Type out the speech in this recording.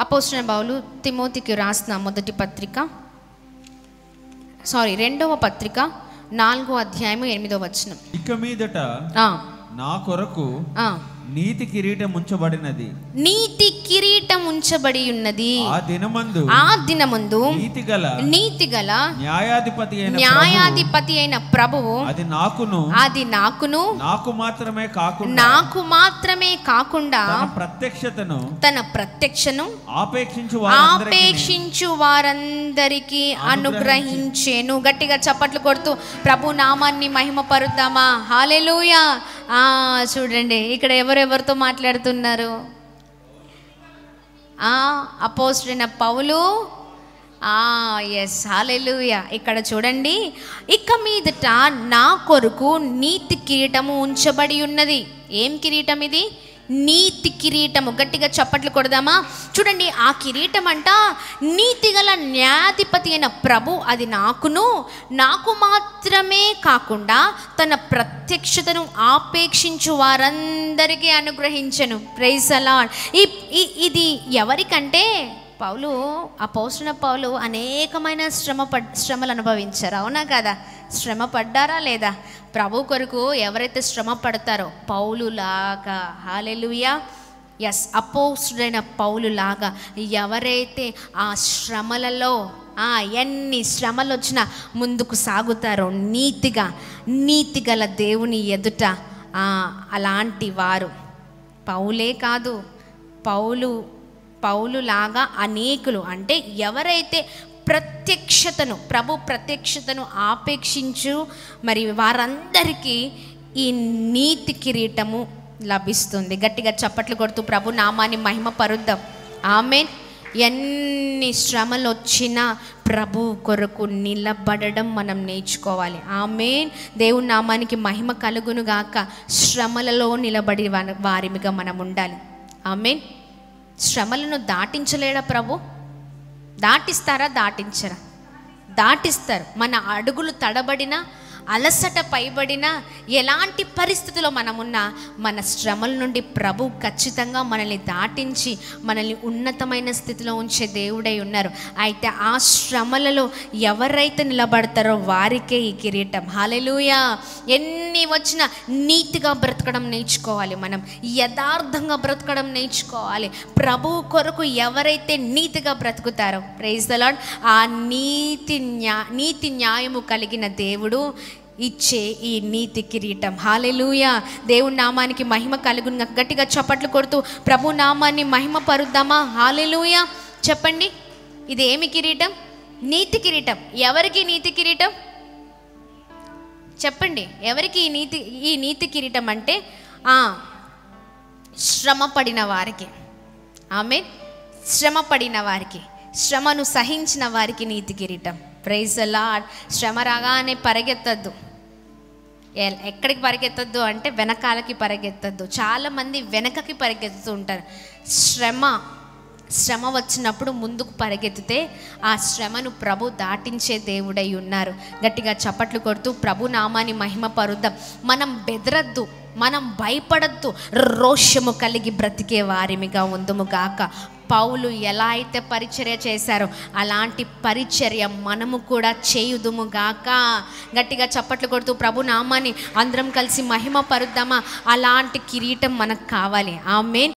అపోస్తలుడైన పౌలు తిమోతికి రాసిన రెండవ పత్రిక 4వ అధ్యాయము 8వ వచనం. ఇక మీదట నా కొరకు నీతి కిరీటం ఉంచబడినది, నీతి కిరీటం ఉంచబడి ఉన్నది. ఆ దినమందు నీతిగల న్యాయాధిపతి అయిన ప్రభువు అది నాకును నాకు మాత్రమే కాకుండా తన ప్రత్యక్షను ఆపేక్షించు వారందరికీ అనుగ్రహించెను. గట్టిగా చప్పట్లు కొడుతూ ప్రభు నామాన్ని మహిమపరుద్దామా? హల్లెలూయా. చూడండి ఇక్కడ ఎవరెవరితో మాట్లాడుతున్నారు? అపోస్తలుడైన పౌలు. ఎస్, హల్లెలూయా. ఇక్కడ చూడండి, ఇక మీదట నా కొరకు నీతి కిరీటము ఉంచబడి ఉన్నది. ఏం కిరీటం ఇది? నీతి కిరీటము. గట్టిగా చప్పట్లు కొడదామా? చూడండి, ఆ కిరీటం అంట నీతిగల న్యాయాధిపతి అయిన ప్రభు అది నాకు మాత్రమే కాకుండా తన ప్రత్యక్షతను ఆపేక్షించు వారందరికీ అనుగ్రహించెను. Praise the lord. ఇది ఎవరికంటే అపోస్తలుడైన పౌలు అనేకమైన శ్రమలు అనుభవించారు. అవునా కదా? శ్రమ పడ్డారా లేదా? ప్రభు కొరకు ఎవరైతే శ్రమ పడతారో పౌలులాగా, హల్లెలూయా, ఎస్, అపోస్తలుడైన పౌలులాగా ఎవరైతే ఆ శ్రమలలో ఎన్ని శ్రమలు వచ్చినా ముందుకు సాగుతారో నీతిగల దేవుని ఎదుట, అలాంటి వారు పౌలే కాదు, పౌలులాగా అనేకులు, అంటే ఎవరైతే ప్రభు ప్రత్యక్షతను ఆపేక్షించు మరి వారందరికీ ఈ నీతి కిరీటము లభిస్తుంది. గట్టిగా చప్పట్లు కొడుతూ ప్రభు నామాన్ని మహిమపరుద్దాం. ఆమేన్. ఎన్ని శ్రమలు వచ్చినా ప్రభు కొరకు నిలబడడం మనం నేర్చుకోవాలి. ఆమేన్. దేవుని నామానికి మహిమ కలుగును గాక. శ్రమలలో నిలబడి వారిగా మనం ఉండాలి. ఆమేన్. శ్రమలను దాటించలేడా ప్రభు? దాటిస్తారా? దాటించరా? దాటిస్తారు. మన అడుగులు తడబడినా, అలసట పైబడినా, ఎలాంటి పరిస్థితిలో మనమున్నా మన శ్రమల నుండి ప్రభు ఖచ్చితంగా మనల్ని దాటించి మనల్ని ఉన్నతమైన స్థితిలో ఉంచే దేవుడై ఉన్నారు. అయితే ఆ శ్రమలలో ఎవరైతే నిలబడతారో వారికే ఈ కిరీటం. హల్లెలూయా. ఎన్ని వచ్చినా నీతిగా బ్రతకడం నేర్చుకోవాలి. మనం యథార్థంగా బ్రతకడం నేర్చుకోవాలి. ప్రభు కొరకు ఎవరైతే నీతిగా బ్రతుకుతారో, ప్రైజ్ ది లార్డ్, ఆ నీతి న్యాయము కలిగిన దేవుడు ఇచ్చే ఈ నీతి కిరీటం. హల్లెలూయా. దేవుని నామానికి మహిమ కలుగును. గట్టిగా చప్పట్లు కొడుతూ ప్రభు నామాన్ని మహిమ పరుద్దామా? హల్లెలూయా. చెప్పండి, ఇది ఏమి కిరీటం? నీతి కిరీటం. ఎవరికి నీతి కిరీటం? చెప్పండి, ఎవరికి ఈ నీతి కిరీటం అంటే శ్రమ పడిన వారికి. ఆమేన్. శ్రమ పడిన వారికి, శ్రమను సహించిన వారికి నీతి కిరీటం. Praise the Lord. శ్రమ రాగానే పరిగెత్తద్దు. ఎక్కడికి పరిగెత్తద్దు అంటే వెనకాలకి పరిగెత్తద్దు. చాలామంది వెనకకి పరిగెత్తుతూ ఉంటారు. శ్రమ వచ్చినప్పుడు ముందుకు పరిగెత్తితే ఆ శ్రమను ప్రభు దాటించే దేవుడై ఉన్నారు. గట్టిగా చప్పట్లు కొడుతూ ప్రభు నామాన్ని మహిమ పరుద్దాం. మనం బెదరద్దు, మనం భయపడద్దు, రోషము కలిగి బ్రతికే వారిమిగా ఉందుము గాక. పౌలు ఎలా అయితే పరిచర్య చేశారో అలాంటి పరిచర్య మనము కూడా చేయుదుము గాక. గట్టిగా చప్పట్లు కొడుతూ ప్రభు నామాన్ని అందరం కలిసి మహిమ పరుద్దామా? అలాంటి కిరీటం మనకు కావాలి. ఆమేన్.